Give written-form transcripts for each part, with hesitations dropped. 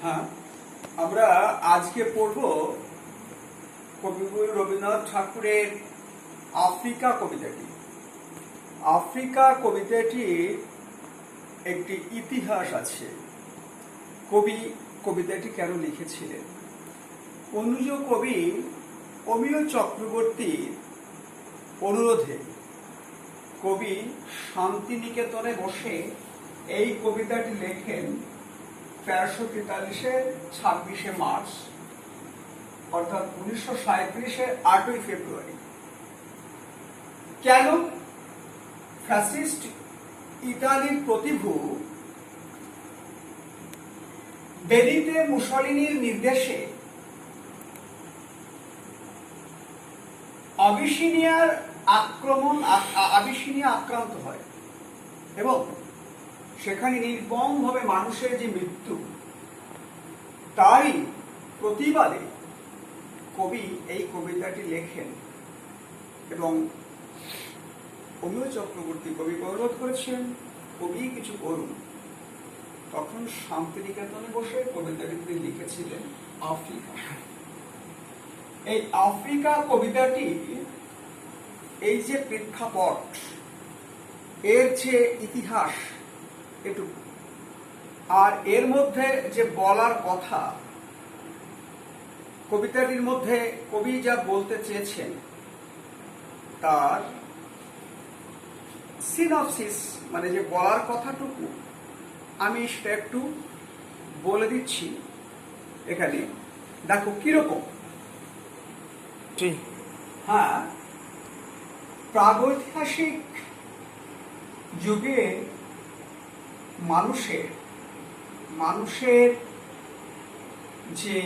হ্যাঁ, আমরা আজকে পড়ব কবিগুরু রবীন্দ্রনাথ ঠাকুরের আফ্রিকা কবিতাটি। আফ্রিকা কবিতাটির একটি ইতিহাস আছে। কবি কবিতাটি কেন লিখেছিলেন? অনুজ কবি অমিয় চক্রবর্তীর অনুরোধে কবি শান্তিনিকেতনে বসে এই কবিতাটি লেখেন 1343-এর 26শে মার্চ, অর্থাৎ 1937-এর 8ই ফেব্রুয়ারি। কেন? ফ্যাসিস্ট ইতালির প্রতিভু বেনিতো মুসলিনির নির্দেশে আবিসিনিয়া আক্রান্ত হয় এবং সেখানে নির্মমভাবে মানুষের যে মৃত্যু, তারই প্রতিবাদে কবি এই কবিতাটি লেখেন এবং অমিয় চক্রবর্তী কবিকে অনুরোধ করেছেন কবি কিছু করুন। তখন শান্তিনিকেতনে বসে কবিতাটি তিনি লিখেছিলেন আফ্রিকা। এই আফ্রিকা কবিতাটি এই যে প্রেক্ষাপট, এর যে ইতিহাস এটুকু, আর এর মধ্যে যে বলার কথা, কবিতাটির মধ্যে কবি যা বলতে চেয়েছেন তার সিনপসিস, মানে যে বলার কথাটুকু আমি সেটা একটু বলে দিচ্ছি। এখানে দেখো কিরকম। হ্যাঁ, প্রাগৈতিহাসিক যুগে মানুষের যে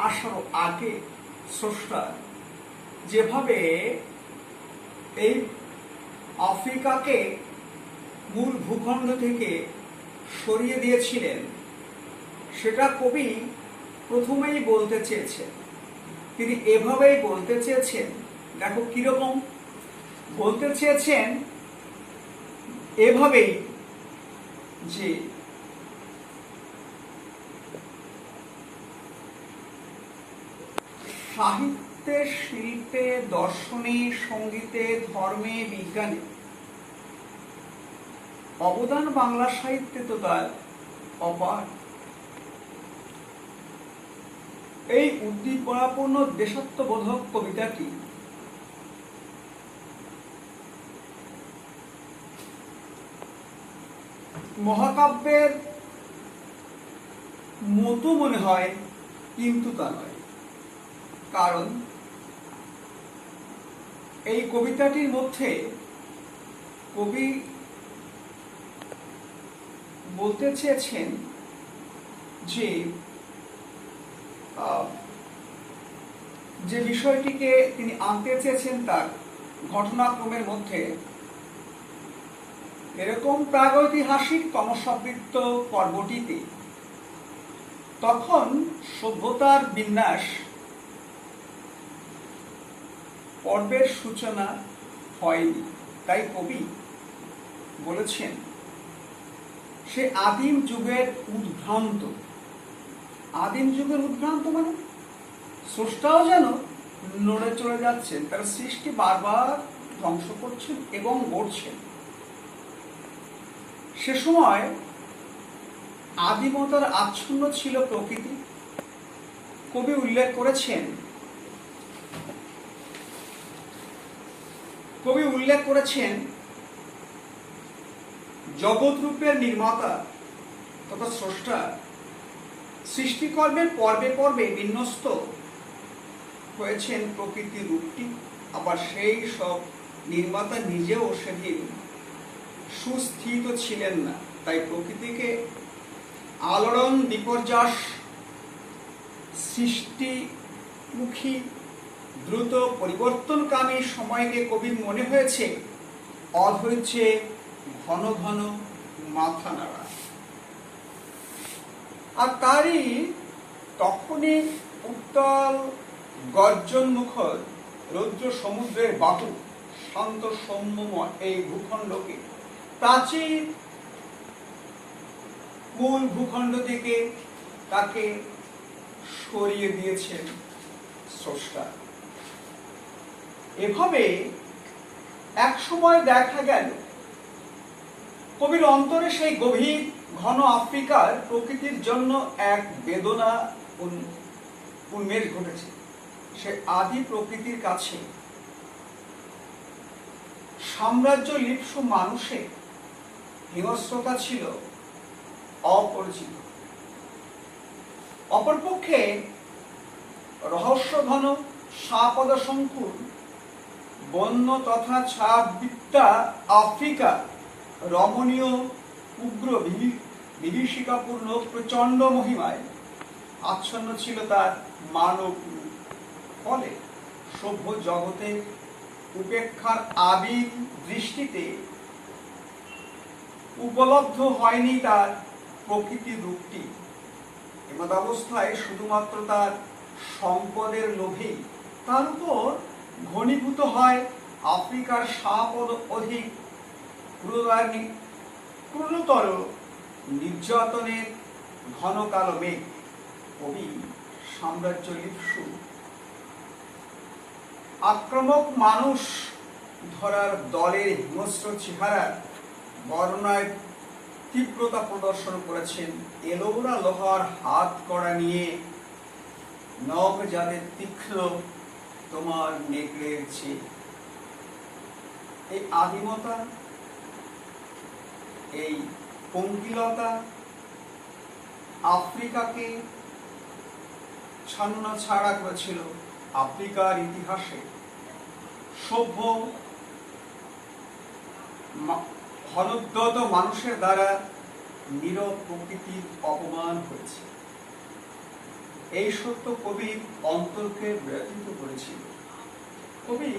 আসার আগে স্রষ্টা যেভাবে এই আফ্রিকাকে মূল ভূখণ্ড থেকে সরিয়ে দিয়েছিলেন, সেটা কবি প্রথমেই বলতে চেয়েছেন। তিনি এভাবেই বলতে চেয়েছেন। দেখো কিরকম বলতে চেয়েছেন, এভাবেই যে সাহিত্যে, শিল্পে, দর্শনে, সঙ্গীতে, ধর্মে, বিজ্ঞানে অবদান বাংলা সাহিত্যে তো তার অপার। এই উদ্দীপনাপূর্ণ দেশাত্মবোধক কবিতাটি মহাকাব্যের মতো মনে হয়, কিন্তু তা নয়। কারণ এই কবিতাটির মধ্যে কবি বলতে চেয়েছেন যে বিষয়টিকে তিনি আনতে চেয়েছেন তার ঘটনাক্রমের মধ্যে এরকম প্রাগৈতিহাসিক তমসাবৃত্ত পর্বটিতে তখন সভ্যতার বিন্যাস পর্বের সূচনা হয়নি। তাই কবি বলেছেন সে আদিম যুগের উদ্ভ্রান্ত। আদিম যুগের উদ্ভ্রান্ত মানে স্রষ্টাও যেন নড়ে চলে যাচ্ছেন, তার সৃষ্টি বারবার ধ্বংস করছেন এবং গড়ছেন। সে সময় আদিমতার আচ্ছন্ন ছিল প্রকৃতি। কবি উল্লেখ করেছেন জগৎরূপের নির্মাতা তথা স্রষ্টা সৃষ্টিকর্মের পর্বে পর্বে বিন্যস্ত হয়েছেন প্রকৃতির রূপটি। আবার সেই সব নির্মাতা নিজেও সেদিন সুস্থিত ছিলেন না। তাই প্রকৃতিকে আলোড়ন, বিপর্যয়, সৃষ্টিমুখী দ্রুত পরিবর্তনকামী সময়কে কবির মনে হয়েছে অধৈর্যে ঘন ঘন মাথা নাড়া। আর তারই তখনই উত্তাল গর্জন মুখর রৌদ্র সমুদ্রের বাহু শান্ত সৌম্যময় এই ভূখণ্ডকে প্রাচীর কুল ভূখণ্ড থেকে তাকে সরিয়ে দিয়েছেন স্রষ্টা। এভাবে এক সময় দেখা গেল কবির অন্তরে সেই গভীর ঘন আফ্রিকার প্রকৃতির জন্য এক বেদনা উন্মেষ ঘটেছে। সে আদি প্রকৃতির কাছে সাম্রাজ্য লিপ্সু মানুষের হিংস্রতা ছিল অপরিচিত। অপরপক্ষে রহস্যঘন সাপদ সংকুল বন্য তথা ছায়াবৃত্তা আফ্রিকা রমণীয় উগ্র বিভীষিকাপূর্ণ প্রচণ্ড মহিমায় আচ্ছন্ন ছিল তার মানব রূপ। ফলে সভ্য জগতে উপেক্ষার আবির দৃষ্টিতে উপলব্ধ হয়নি তার প্রকৃতি রূপটি। এমত অবস্থায় শুধুমাত্র তার সম্পদের লোভেই তার উপর ঘনীভূত হয় আফ্রিকার সাপদ অধিক ক্রূরতর নির্যাতনের ঘন কালো মেঘ। কবি সাম্রাজ্য লিপ্সু আক্রমক মানুষ ধরার দলের হিংস্র চেহারার বর্ণনায় তীব্রতা প্রদর্শন করেছেন। এলোরা লোহার হাত কড়া নিয়ে নখ যাদের তীক্ষ্ণ তোমার নেকড়ের চেয়ে। এই আদিমতা, এই পঙ্কিলতা আফ্রিকাকে ছন্ন ছাড়া করেছিল। আফ্রিকার ইতিহাসে সভ্য হলোদ্যত মানুষের দ্বারা নীরব প্রকৃতির অপমান হয়েছে। এই সত্য কবির অন্তরকে ব্যথিত করেছিল। কবি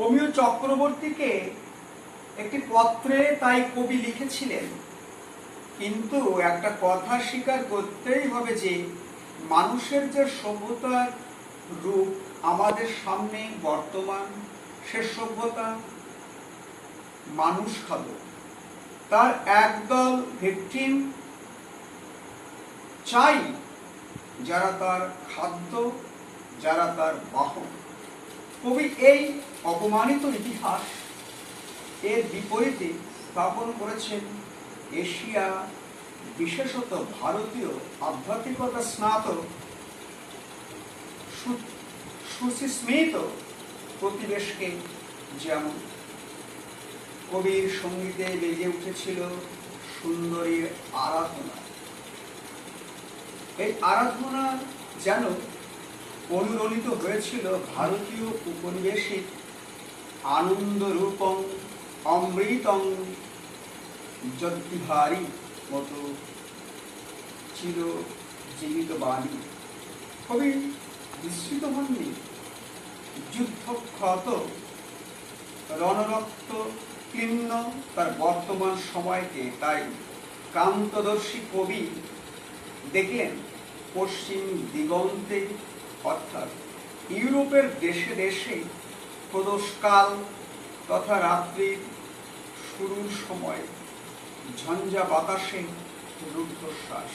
অমিয় চক্রবর্তীকে একটি পত্রে তাই কবি লিখেছিলেন, কিন্তু একটা কথা স্বীকার করতেই হবে যে মানুষের যে সভ্যতার রূপ আমাদের সামনে বর্তমান, সে সভ্যতা মানুষ খাদ্য। তার একদল ভিকটিম চাই, যারা তার খাদ্য, যারা তার বাহক। কবি এই অপমানিত ইতিহাস এর বিপরীতে স্থাপন করেছেন এশিয়া, বিশেষত ভারতীয় আধ্যাত্মিকতা স্নাতক সুস্মিত প্রতিবেশকে। যেমন কবির সঙ্গীতে বেজে উঠেছিল সুন্দরীর আরাধনা। এই আরাধনা যেন অনুরণিত হয়েছিল ভারতীয় উপনিবেশিক আনন্দ রূপং অমৃতং যদ্বিহারী মতো চিরজীবিত বাণী। কবি বিস্মিত হননি যুদ্ধক্ষত রণরক্ত কীর্ণ তার বর্তমান সময়কে। তাই ক্রান্তদর্শী কবি দেখলেন পশ্চিম দিগন্তে, অর্থাৎ ইউরোপের দেশে দেশে প্রদোষকাল তথা রাত্রির শুরুর সময় ঝঞ্ঝা বাতাসে রুদ্ধশ্বাস।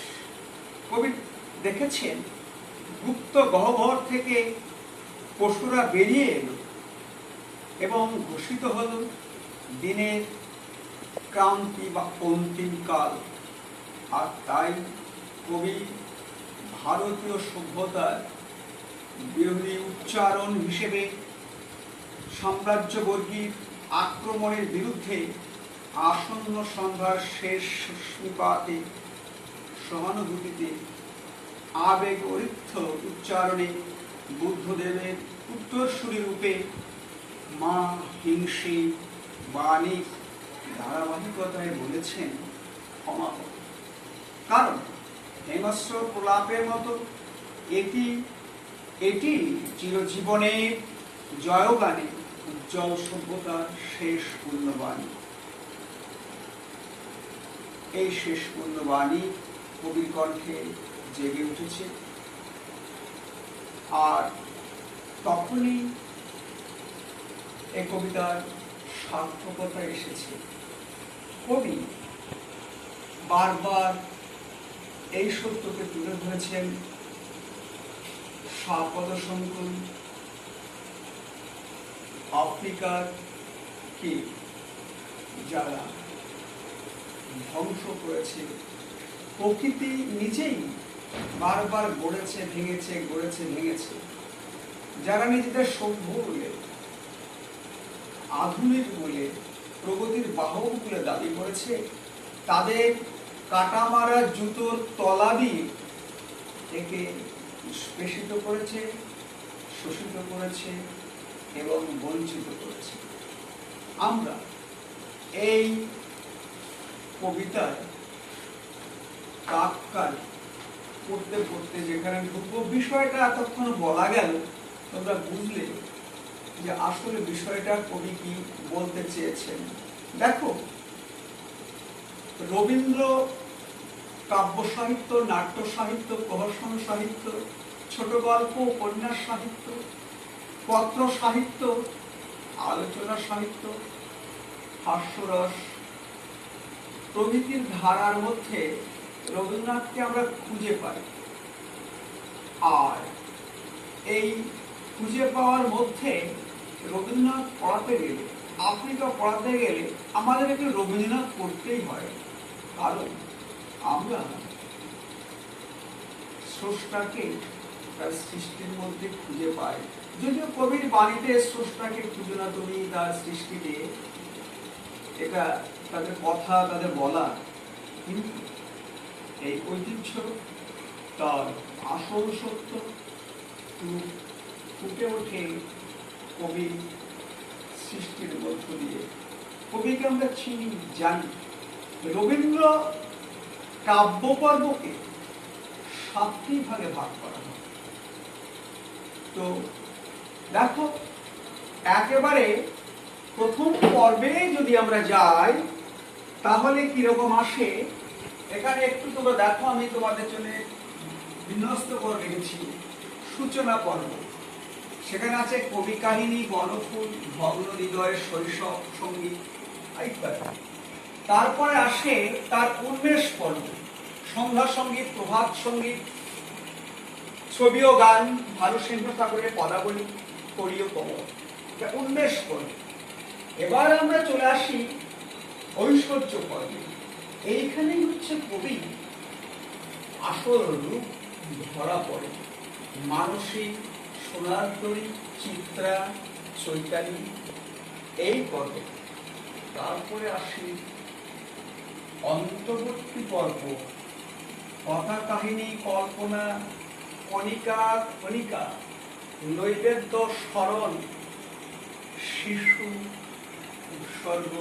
কবি দেখেছেন গুপ্ত গহ্বর থেকে পশুরা বেরিয়ে এলো এবং ঘোষিত হল দিনের ক্রান্তি বা অন্তিম কাল। আর তাই কবি ভারতীয় সভ্যতার বিরোধী উচ্চারণ হিসেবে সাম্রাজ্যবর্গীর আক্রমণের বিরুদ্ধে আসন্ন সংঘার শেষ নিপাতে সহানুভূতিতে আবেগ অরিক্ষ উচ্চারণে বুদ্ধদেবের উত্তরসূরি রূপে মা হিংসী বাণী ধারাবাহিকতায় বলেছেন ক্ষমা কর। কারণ হিংস্র প্রলাপের মতো এটি চিরজীবনের জয়গানে উজ্জ্বল সভ্যতার শেষ পূর্ণবাণী। এই শেষ পূর্ণবাণী কবির কণ্ঠে জেগে উঠেছে। আর তখনই এই কবিতার সার্থকতা এসেছে। কবি বারবার এই সত্যকে তুলে ধরেছেন স্বাপদশঙ্কুল আফ্রিকার কে যারা ধ্বংস করেছে, প্রকৃতি নিজেই বারবার গড়েছে ভেঙেছে, গড়েছে ভেঙেছে, যারা নিজেদের সভ্য বলে, আধুনিক বলে, প্রগতির বাহক বলে দাবি করেছে, তাদের কাটা মারা জুতোর তলা দিয়ে একে নিষ্পেষিত করেছে, শোষিত করেছে এবং বঞ্চিত করেছে। আমরা এই কবিতার কাককাল পড়তে পড়তে যেখানে ঢুকবো, বিষয়টা এতক্ষণ বলা গেল, তোমরা বুঝলে যে আসলে বিষয়টা কবি কি বলতে চেয়েছেন। দেখো, রবীন্দ্র কাব্য সাহিত্য, নাট্য সাহিত্য, প্রহসন সাহিত্য, ছোট গল্প, উপন্যাস সাহিত্য, পত্র সাহিত্য, আলোচনা সাহিত্য, হাস্যরস প্রভৃতির ধারার মধ্যে রবীন্দ্রনাথকে আমরা খুঁজে পাই। আর এই খুঁজে পাওয়ার মধ্যে রবীন্দ্রনাথ পড়াতে গেলে, আফ্রিকা পড়াতে গেলে আমাদের একটু রবীন্দ্রনাথ পড়তেই হয়, কারণ আমরা স্রষ্টাকে তার সৃষ্টির মধ্যে খুঁজে পাই। যদিও কবির বাণীতে স্রষ্টাকে খুঁজে না তুমি তার সৃষ্টিতে, এটা তাদের কথা, তাদের বলা, কিন্তু এই ঐতিহ্য, তার আসল সত্য ফুটে ওঠে কবি সৃষ্টির মধ্য দিয়ে। কবিকে আমরা চিনি, জানি। রবীন্দ্র কাব্য পর্বকে 7টি ভাগে ভাগ করা হয়। তো দেখো, একেবারে প্রথম পর্বে যদি আমরা যাই তাহলে কিরকম আসে, এখানে একটু তোমরা দেখো, আমি তোমাদের জন্য বিন্যস্ত করে রেখেছি সূচনা পর্ব। সেখানে আছে কবি কাহিনী, বনফুল, ভগ্ন হৃদয়ের শৈশব সঙ্গীত ইত্যাদি। তারপরে আসে তার উন্মেষ পর্ব, সন্ধ্যা সঙ্গীত, প্রভাত সঙ্গীত, ছবি ও গান, ভানুসিংহ ঠাকুরের পদাবলী, করিও কমল, উন্মেষ পর্ব। এবার আমরা চলে আসি ঐশ্বর্য পর্বে। এইখানেই হচ্ছে কবি আসল রূপ ধরা পড়ে। মানসিক, সোনার তরী, চিত্রা, চৈতালি, এই পর্বে। তারপরে আসি অন্তর্বর্তী পর্ব, কথা কাহিনী, কল্পনা, কণিকা কণিকা, নৈবেদ্য, স্মরণ, শিশু, উৎসর্গ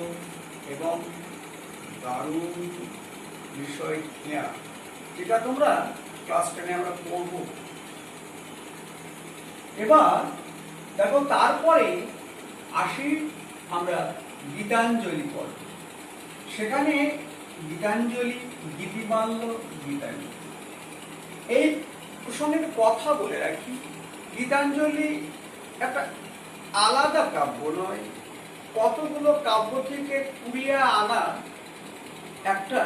এবং দারুণ বিষয় নেয়া, যেটা তোমরা ক্লাস 10-এ আমরা পড়ব। এবার দেখো, তারপরে আসি আমরা গীতাঞ্জলি পর্ব। সেখানে গীতাঞ্জলি, গীতিমাল্য, গীতাঞ্জলি। এই প্রসঙ্গে কথা বলে রাখি, গীতাঞ্জলি একটা আলাদা কাব্য নয়, কতগুলো কাব্য থেকে কুড়িয়ে আনা একটা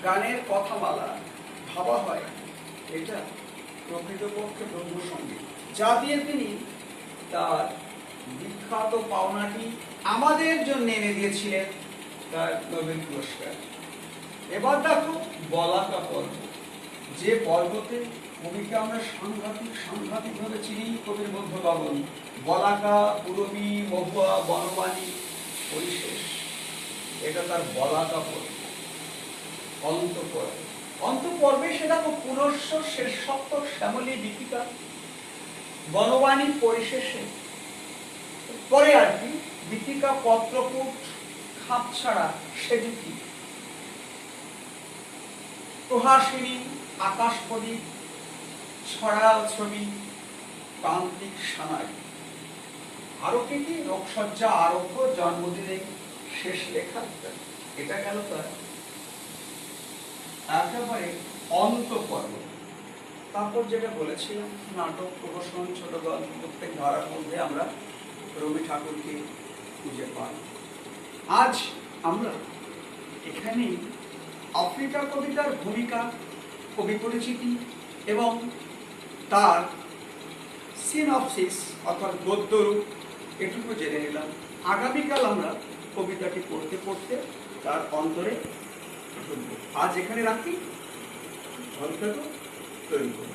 গানের কথামালা ভাবা হয়। এটা প্রকৃতপক্ষে ব্রহ্মসঙ্গীত, যা দিয়ে তিনি তার বিখ্যাত পাওনাটি আমাদের জন্য এনে দিয়েছিলেন, তার নোবেল পুরস্কার। এবার দেখো বলাকা পর্ব, যে পর্বতে কবিকে আমরা সাংঘাতিক ভাবে চিনি, কবির মধ্য লবণ, বলাকা, পুরবী, মহুয়া, বনবাণী, পরিশেষ, এটা তার বলাকা পর্ব। অন্তপর্বে সে দেখো পুনশ্চ, শেষত্ব, শ্যামলী, দীপিকা, বনবাণী, পরিশেষে পরে আর কি দীপিকা, পত্রকূট, খাপ ছাড়া, সেজুকি, প্রহাসিনী, আকাশ প্রদীপ, ছড়া ছবি, প্রান্তিক সানাই, আরো কি কি, রোগসজ্জা, আরোগ্য, জন্মদিনে শেষ লেখা। এটা গেল তার একেবারে অন্তপর্ব। তারপর যেটা বলেছিলাম, নাটক, প্রহসন, ছোট গল্প, প্রত্যেক ধারার মধ্যে আমরা রবি ঠাকুরকে খুঁজে পাই। আজ আমরা এখানেই আফ্রিকা কবিতার ভূমিকা, কবি পরিচিতি এবং তার সিনপসিস অর্থাৎ গদ্যরূপ এটুকু জেনে নিলাম। আগামীকাল আমরা কবিতাটি পড়তে পড়তে তার অন্তরে ঢুকবো। আজ এখানে রাখি, ভালো থাকো, তৈরি করো।